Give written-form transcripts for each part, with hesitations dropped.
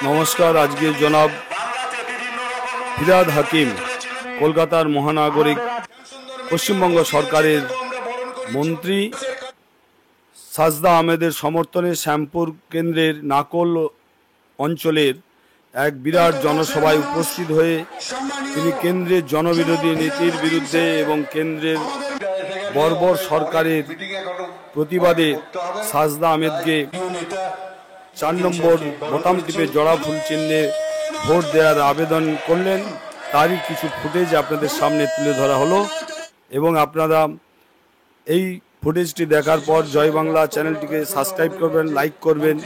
নমস্কার। আজকে জনাব ফিরহাদ হাকিম কলকাতার মহানাগরিক পশ্চিমবঙ্গ সরকারের মন্ত্রী সাজদা আহমেদের সমর্থনে শ্যামপুর কেন্দ্রের নাকল অঞ্চলের এক বিরাট জনসভায় উপস্থিত হয়ে তিনি কেন্দ্রের জনবিরোধী নীতির বিরুদ্ধে এবং কেন্দ্রের বর্বর সরকারের প্রতিবাদে সাজদা আহমেদকে 4 নম্বর বোতাম টিপে জোড়া ফুল চিহ্নে ভোট দেওয়ার আবেদন করলেন। তারই কিছু ফুটেজ আপনাদের সামনে তুলে ধরা হলো এবং আপনারা এই ফুটেজটি দেখার পর জয় বাংলা চ্যানেলটিকে সাবস্ক্রাইব করবেন, লাইক করবেন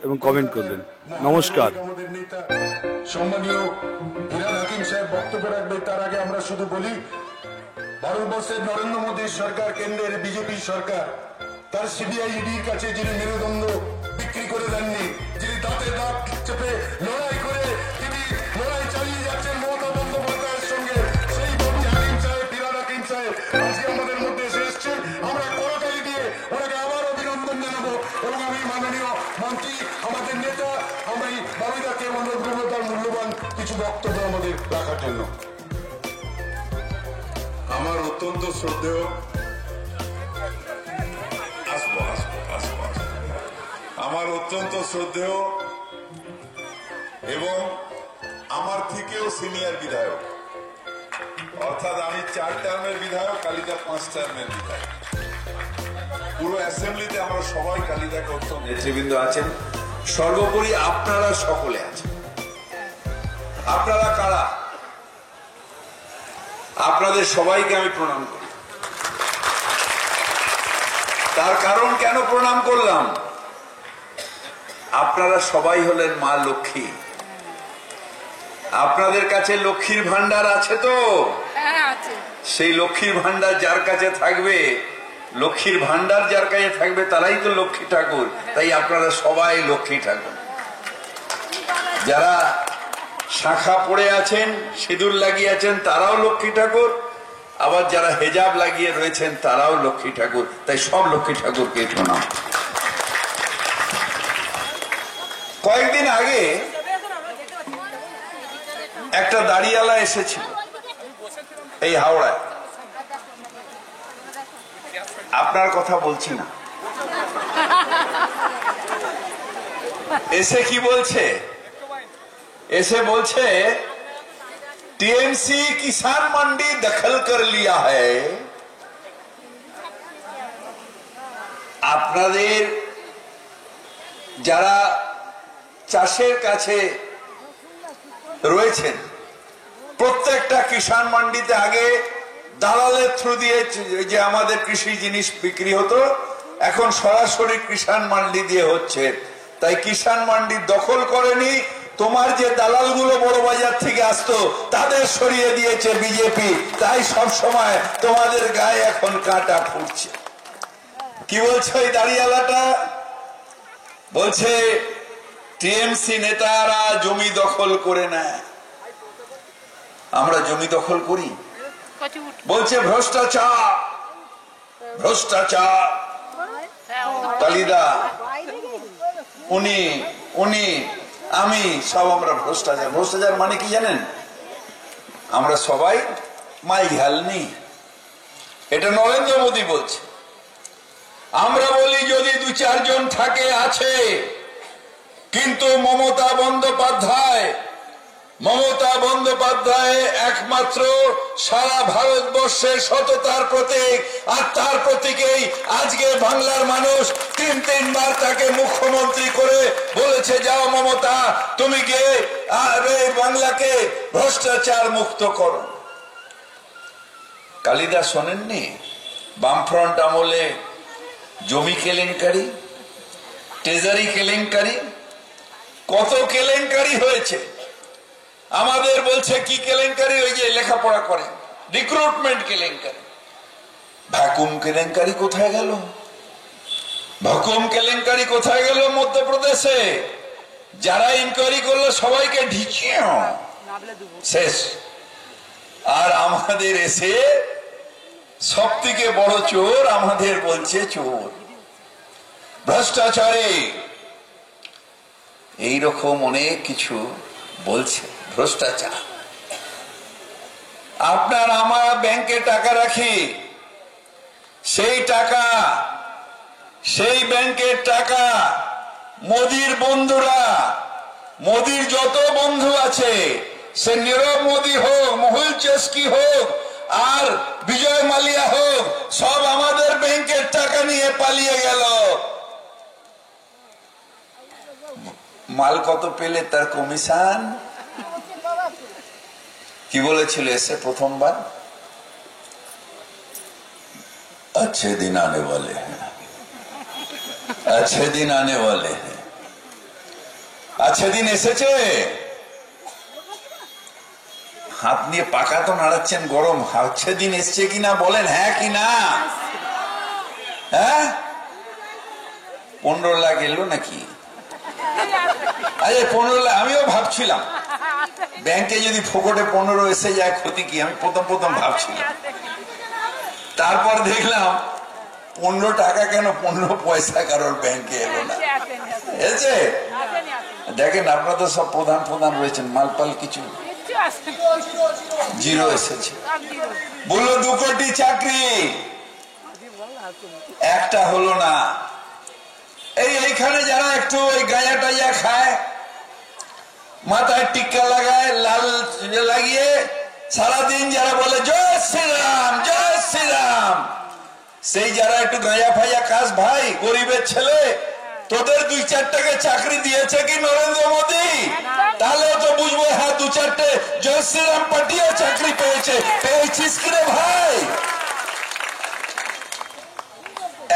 এবং কমেন্ট করবেন। নমস্কার। সম্মানীয় ফিরহাদ হাকিম সাহেব বক্তব্য রাখবেন, তার আগে আমরা শুধু বলি, ভারতবর্ষের নরেন্দ্র মোদী সরকার, কেন্দ্রের বিজেপি সরকার, তার সিবিআই ইডির কাছে যিনি মেরুদণ্ড বিক্রি করে দেননি, যিনি দাঁতে দাঁত চেপে লড়াই করে তিনি লড়াই চালিয়ে যাচ্ছেন মমতা বন্দ্যোপাধ্যায়ের সঙ্গে, সেই ববি হাকিম সাহেব, ফিরহাদ হাকিম সাহেব আজকে আমাদের মধ্যে এসে এসছেন। আমরা করতালি দিয়ে ওনাকে আবার অভিনন্দন জানাবো এবং আমি মাননীয় মন্ত্রী, আমাদের নেতা, আমরা এই বাবিদাকে অনুরোধ করবো তার মূল্যবান কিছু বক্তব্য আমাদের রাখার জন্য। আমার অত্যন্ত শ্রদ্ধেয় এবং আমার থেকেও সিনিয়র বিধায়ক, অর্থাৎ আমি 4 টার্মের বিধায়ক, কালিদা 5 টার্মের বিধায়ক। পুরো অ্যাসেম্বলিতে আমরা সবাই কালিদাকে অত্যন্ত নেতৃবৃন্দ আছেন, সর্বোপরি আপনারা সকলে আছেন। আপনারা কারা? আপনাদের সবাইকে আমি প্রণাম করি। তার কারণ কেন প্রণাম করলাম? আপনারা সবাই হলেন মা লক্ষ্মী। আপনাদের কাছে লক্ষ্মীর ভান্ডার আছে তো? সেই লক্ষ্মীর ভান্ডার যার কাছে থাকবে, লক্ষ্মীর ভান্ডার যার কাছে থাকবে তারাই তো লক্ষ্মী ঠাকুর। তাই আপনারা সবাই লক্ষ্মী ঠাকুর। যারা শাখা পড়ে আছেন, সিঁদুর লাগিয়ে আছেন, তারাও লক্ষ্মী ঠাকুর। আবার যারা হেজাব লাগিয়ে রয়েছেন তারাও লক্ষ্মী ঠাকুর। তাই সব লক্ষ্মী ঠাকুরকে প্রণাম। কয়েকদিন আগে একটা দাড়িওয়ালা এসেছিল এই হাওড়ায়। আপনার কথা বলছি না। এসে কি বলছে? এসে বলছে टीएमसी किसान मंडी दखल कर लिया है। আপনাদের যারা চাষের কাছে রয়েছেন, প্রত্যেকটা কিষাণ মান্ডিতে আগে দালালের থ্রু দিয়ে যে আমাদের কৃষি জিনিস বিক্রি হতো, এখন সরাসরি কিষাণ মান্ডি দিয়ে হচ্ছে। তাই কিষাণ মান্ডি দখল করেনি, তোমার যে দালালগুলো বড় বাজার থেকে আসতো তাদের সরিয়ে দিয়েছে বিজেপি। তাই সব সময় তোমাদের গায়ে এখন কাঁটা ফুটছে। কি বলছে ওই দাড়িওয়ালাটা? বলছে টিএমসি নেতারা জমি দখল করে নেয়। আমরা জমি দখল করি? বলছে ভ্রষ্টাচার, ভ্রষ্টাচার। কালিদা, উনি, আমি, সব আমরা ভ্রষ্টাচার। ভ্রষ্টাচার মানে কি জানেন? আমরা সবাই মাই ঘাল নি। এটা নরেন্দ্র মোদী বলছে। আমরা বলি যদি 2-4 জন থাকে আছে, কিন্তু মমতা বন্দ্যোপাধ্যায় একমাত্র সারা ভারতবর্ষের সততার প্রতীক। আর তার প্রতীকেই আজকে বাংলার মানুষ 3-3 বার তাকে মুখ্যমন্ত্রী করে বলেছে, যাও মমতা, তুমি গিয়ে বাংলাকে ভ্রষ্টাচার মুক্ত করো। কালিদাস শোনেননি? বামফ্রন্ট আমলে জমি কেলেঙ্কারি, ট্রেজারি কেলেঙ্কারি, কত কেলেঙ্কারি হয়েছে। আমাদের বলছে কি কেলেঙ্কারি? ওই যে লেখাপড়া করে, রিক্রুটমেন্ট কেলেঙ্কারি। ভ্যাকুম কেলেঙ্কারি কোথায় গেল? ভ্যাকুম কেলেঙ্কারি কোথায় গেল? মধ্যপ্রদেশে যারা ইনকোয়ারি করলো সবাইকে ঢিকিয়ে শেষ। আর আমাদের এসে সব থেকে বড় চোর আমাদের বলছে চোর। ভ্রষ্টাচারে এইরকম অনেক কিছু বলছে, ভ্রষ্টাচার। আপনার আমার ব্যাংকে টাকা রাখি, সেই ব্যাংকের টাকা মোদির বন্ধুরা, মোদির যত বন্ধু আছে, সে নীরব মোদী হোক, মহুল চস্কি হোক আর বিজয় মালিয়া হোক, সব আমাদের ব্যাংকের টাকা নিয়ে পালিয়ে গেল। মাল কত পেলে তার কমিশন? কি বলেছিল এসে প্রথমবার? अच्छे दिन आने वाले हैं, अच्छे दिन आने वाले हैं। अच्छे दिन এসেছে? হাত নিয়ে পাকা তো নাড়াচ্ছেন, গরম। अच्छे दिन এসছে কিনা বলেন, হ্যাঁ কি না? হ্যাঁ, 15 লাখ এলো নাকি? আরে 15 লাখ, আমিও ভাবছিলাম ব্যাংকে যদি ফোকটে 15 এসে যায় ক্ষতি কি, আমি প্রথম ভাবছিলাম। তারপর দেখলাম 15 টাকা কেন, 15 পয়সা কারোর ব্যাংকে এলো না। এসেছে? দেখেন আপনারা তো সব প্রধান রয়েছেন, মালপাল কিছু জিরো এসেছে। বললো 2 কোটি চাকরি, একটা হলো না। এইখানে যারা একটু ওই গাঁজা টাজা খায়, মাথায় টিক্কা লাগায়, লাল লাগিয়ে সারাদিন যারা বলে জয় শ্রীরাম জয় শ্রীরাম, সেই যারা একটু গাঁজা ফাজা খাস, ভাই গরিবের ছেলে, তোদের 2-4টাকে চাকরি দিয়েছে কি নরেন্দ্র মোদী? তাহলে তো বুঝবো, হ্যাঁ 2-4টে জয় শ্রীরাম পার্টিও চাকরি পেয়েছিস কিরে ভাই?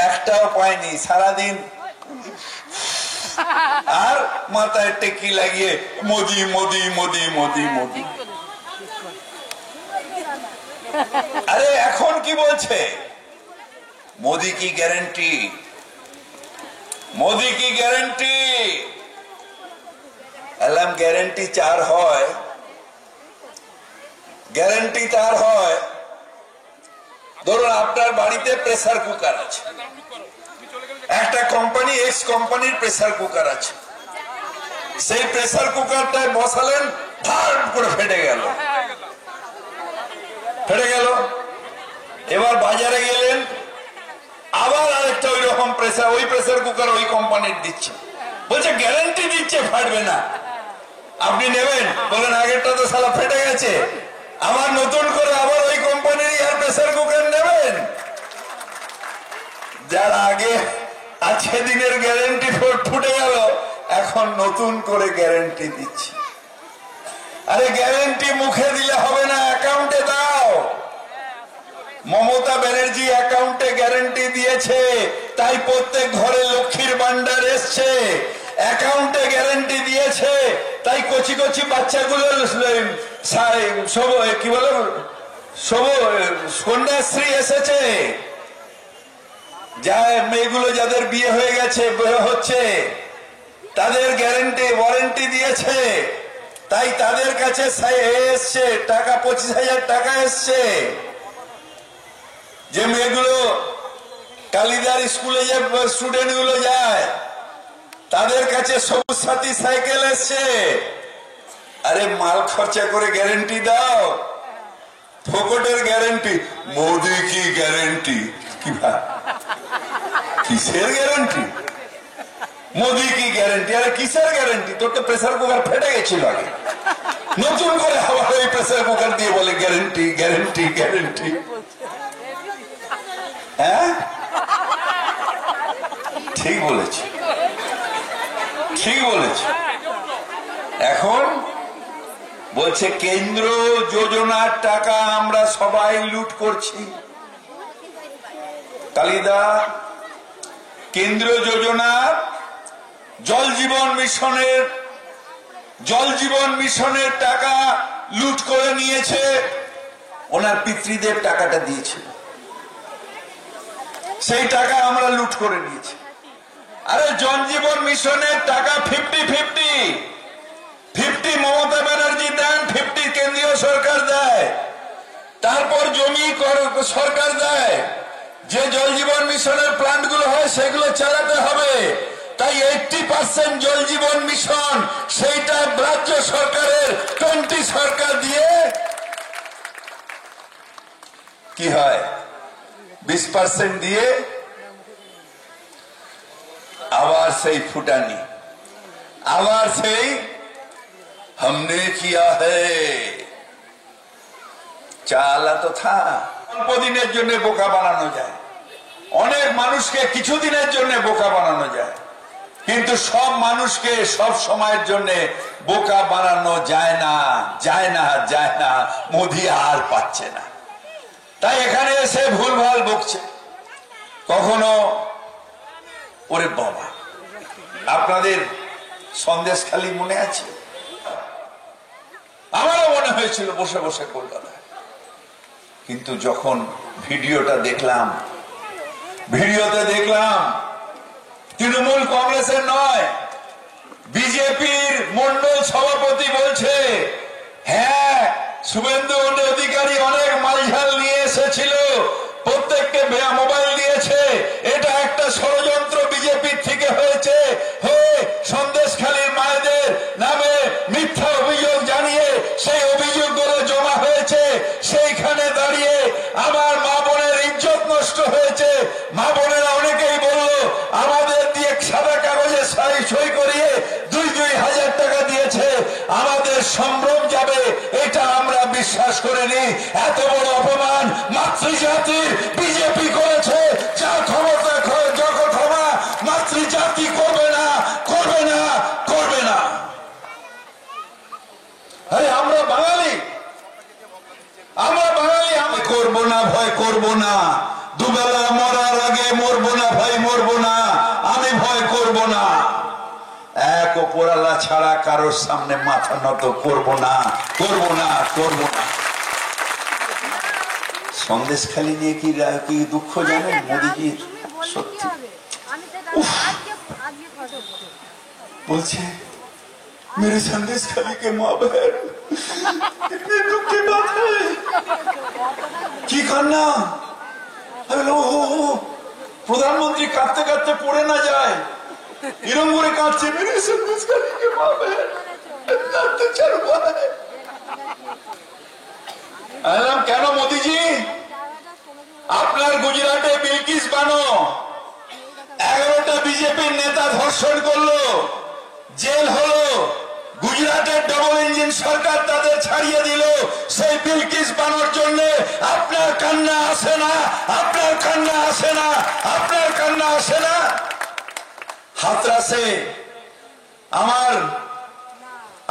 একটাও পায়নি, সারাদিন আর মাথায় টেকি লাগিয়ে মোদি মোদি মোদি মোদি মোদি। আরে এখন কি বলছে? মোদি কি গ্যারেন্টি, মোদি কি গ্যারেন্টি? এলাম গ্যারেন্টি চার হয়, গ্যারেন্টি তার হয়। ধরুন আপনার বাড়িতে প্রেসার কুকার আছে, একটা কোম্পানি, এক্স কোম্পানির প্রেসার কুকার আছে, সেই প্রেসার কুকারটায় বসালেন, ধার করে ফেটে গেল। এবার বাজারে গেলেন, আবার আরেকটা ওই রকম প্রেসার, ওই প্রেসার কুকার ওই কোম্পানির দিচ্ছে, বলছে গ্যারেন্টি দিচ্ছে ফাটবে না, আপনি নেবেন? বলেন আগেরটা তো শালা ফেটে গেছে, আবার নতুন করে আবার ওই কোম্পানির আর প্রেসার কুকার নেবেন? যার আগে আজকে দিনের গ্যারেন্টি ফুটে গেল, এখন নতুন করে গ্যারেন্টি দিচ্ছে। আরে গ্যারেন্টি মুখে দিলে হবে না, অ্যাকাউন্টে দাও। মমতা ব্যানার্জি অ্যাকাউন্টে গ্যারেন্টি দিয়েছে, তাই প্রত্যেক ঘরে লক্ষ্মীর ভান্ডার এসছে। অ্যাকাউন্টে গ্যারেন্টি দিয়েছে, তাই কচি কচি বাচ্চাগুলো সব কি বলে কন্যাশ্রী এসেছে। যা মেয়েগুলো যাদের বিয়ে হয়ে গেছে, হচ্ছে, তাদের গ্যারেন্টি ওয়ারেন্টি দিয়েছে, তাই তাদের কাছে এসছে টাকা, 25,000 টাকা এসছে। যে মেয়েগুলো কালিদার স্কুলে যে স্টুডেন্ট গুলো যায়, তাদের কাছে সবুজ সাথী সাইকেল এসছে। আরে মাল খরচা করে গ্যারেন্টি দাও, ফোকটের গ্যারেন্টি। মোদি কি গ্যারেন্টি? কিসের গ্যারেন্টি? মোদি কি গ্যারেন্টি? আরে কিসের গ্যারেন্টি? তোর তো প্রেসার কুকার ফেটে গেছিল আগে, নতুন করে আবার ওই প্রেসার কুকার দিয়ে বলে গ্যারেন্টি গ্যারেন্টি গ্যারেন্টি। হ্যাঁ, ঠিক বলেছি, ঠিক বলেছি। এখন বলছে কেন্দ্র যোজনার টাকা আমরা সবাই লুট করছি। কালিদা কেন্দ্র যোজনার জল জীবন মিশনের টাকা লুট করে নিয়েছে, ওনার পিতৃদেব টাকাটা দিয়েছিল, সেই টাকা আমরা লুট করে নিয়েছি। আরে জল জীবন মিশনের টাকা 50-50 মমতা ব্যানার্জি দেন, 50 কেন্দ্রীয় সরকার দেয়, তারপর জমি সরকার দেয়। যে জল জীবন মিশনের প্ল্যান্ট গুলো হয় সেগুলো চালাতে হবে, তাই 80% জল জীবন মিশন সেইটা রাজ্য সরকারের 20 সরকার দিয়ে কি হয় 20% দিয়ে আবার সেই ফুটানি, আবার সেই हमने किया है চালা তো থা। অল্প দিনের জন্য বোকা বানানো যায়, অনেক মানুষকে কিছুদিনের জন্য বোকা বানানো যায়, কিন্তু সব মানুষকে সব সময়ের জন্য বোকা বানানো যায় না, যায় না, যায় না। মোদি আর পাচ্ছে না, তাই এখানে এসে ভুলভাল বকছে। কখনো ওরে বাবা, আপনাদের সন্দেশখালি মনে আছে? আমারও মনে হয়েছিল বসে বসে কলকাতায়, কিন্তু যখন ভিডিওতে দেখলাম তৃণমূল কংগ্রেসের নয়, বিজেপির মন্ডল সভাপতি বলছে হ্যাঁ শুভেন্দু অধিকারী অনেক মালঝাল নিয়ে এসেছিল, প্রত্যেককে মোবাইল দিয়েছে, এটা একটা ষড়যন্ত্র বিজেপির থেকে হয়েছে, সন্দেশখালীর মায়েদের নামে মিথ্যা অভিযোগ জানিয়ে সেই অভিযোগগুলো জমা হয়েছে, সেইখানে দাঁড়িয়ে আমার মা বোনের ইজ্জত নষ্ট হয়েছে। মা বোনেরা অনেকেই বলল আমাদের দিয়ে সাদা কাগজে সই করিয়ে 2,000 টাকা দিয়েছে, আমাদের সম্ভ্রম যাবে এটা আমরা বিশ্বাস করিনি। এত বড় অপমান মাতৃজাতির বিজেপি করেছে, যা ক্ষমতা যখন ক্ষমা মাতৃজাতি করবে না, করবে না, করবে না। আরে আমরা বাঙালি, আমি করবো না, ভয় করবো না, দুবেলা মরার আগে মরবো না ভাই, মরবো না, আমি ভয় করবো না। এক ওপরালা ছাড়া কারোর সামনে মাথা নত করবো না, করবো না, করবো না। সন্দেশখালী নিয়ে কি দুঃখ জানেন মোদিজির? সত্যি বলছে मेरे संदेशखाली के माँ बहन इतने दुख की बात है, কি কান্না। প্রধানমন্ত্রী কাঁদতে কাঁদতে পড়ে না যায়, এরম করে কাঁদছে मेरे संदेशखाली के माँ बहन अत्याचार हुआ है। কেন মোদিজি? আপনার গুজরাটে বিলকিস বানো 11টা বিজেপির নেতা ধর্ষণ করলো, জেল হলো, গুজরাটের ডবল ইঞ্জিন সরকার তাদের ছাড়িয়ে দিল, সেই বিলকিস বানোর জন্য আপনার কান্না আসে না, আপনার কান্না আসে না, আপনার কান্না আসে না। হাতরাসে আমার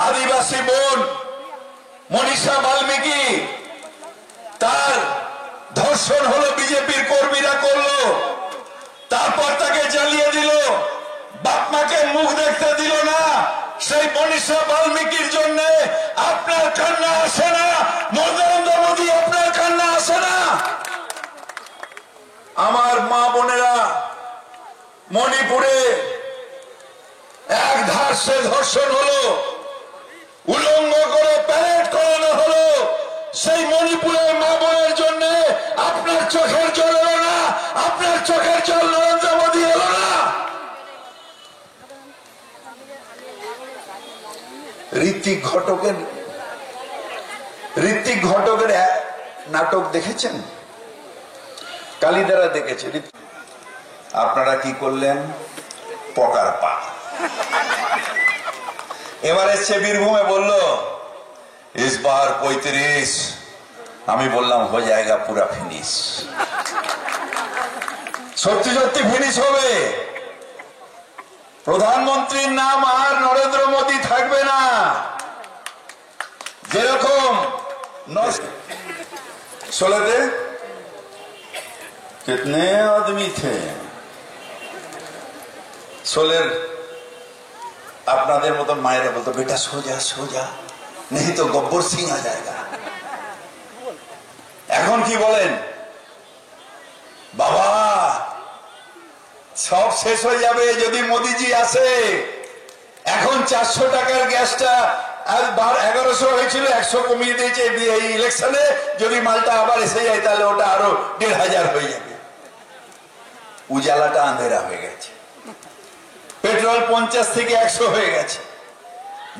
আদিবাসী বোন মনীষা বাল্মীকি, তার ধর্ষণ হলো, বিজেপির কর্মীরা করলো, তারপর তাকে জ্বালিয়ে দিল, বাপ মাকে মুখ দেখতে দিল না। সেই মনীষা বাল্মীকির জন্য আপনার কান্না আসে না? নরেন্দ্র মোদী আপনার কান্না আসে না? আমার মা বোনেরা মণিপুরে এক ধার্সে ধর্ষণ হলো, উলঙ্গ করে প্যারেড করানো হলো, সেই মণিপুরের মা বোনের জন্য আপনার চোখের জল এলো না, আপনার চোখের জল নরেন্দ্র মোদী এলো না। ঋত্বিক ঘটকের নাটক দেখেছেন? কালিদারা দেখেছেন? আপনারা কি করলেন? পকার পা। এবার এসছে বীরভূমে, বলল इस बार 35, আমি বললাম हो जाएगा पूरा ফিনিশ। সত্যি সত্যি ফিনিশ হবে। প্রধানমন্ত্রীর নাম আর নরেন্দ্র মোদী থাকবে না। যেরকম 16 कितने आदमी थे? 16 আপনাদের মতো মায়েরা বলতো বেটা সোজা সোজা, नहीं तो गब्बर सिंह आ जाएगा। এখন কি বলেন? বাবা সব শেষ হয়ে যাবে যদি মোদিজি আসে। এখন 400 টাকার গ্যাসটা 1100 হয়েছিল, 100 কমিয়ে দিয়েছে এই ইলেকশনে। যদি মালটা আবার এসে যায় তাহলে ওটা আরো 1500 হয়ে যাবে। উজালাটা আঁধেরা হয়ে গেছে। পেট্রোল পেট্রোল 50 থেকে 100 হয়ে গেছে,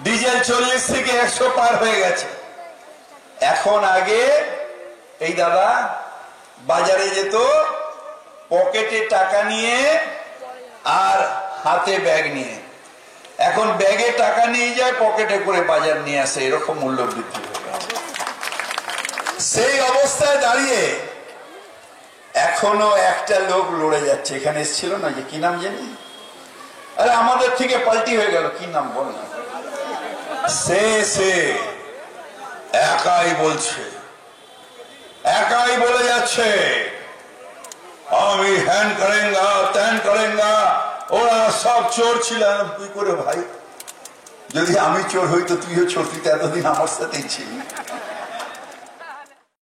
ডিজেল 40 থেকে 100 পার হয়ে গেছে। এখন আগে এই দাদা বাজারে যেত পকেটে টাকা নিয়ে আর হাতে ব্যাগ নিয়ে, এখন ব্যাগে টাকা নিয়ে যায়, পকেটে করে বাজার নিয়ে আসে, এরকম মূল্য বৃদ্ধি হয়ে গেছে। সেই অবস্থায় দাঁড়িয়ে এখনো একটা লোক লড়ে যাচ্ছে। এখানে এসেছিল না, যে কি নাম জানি, আরে আমাদের থেকে পাল্টি হয়ে গেল, কি নাম বল না, সে একাই বলছে, একাই বলে যাচ্ছে আমি হ্যান করেঙ্গা ত্যান করেঙ্গা, ওরা সব চোর ছিল। তুই করে ভাই, যদি আমি চোর হইতো তুইও চোর, তুই এতদিন আমার সাথেই ছিলি।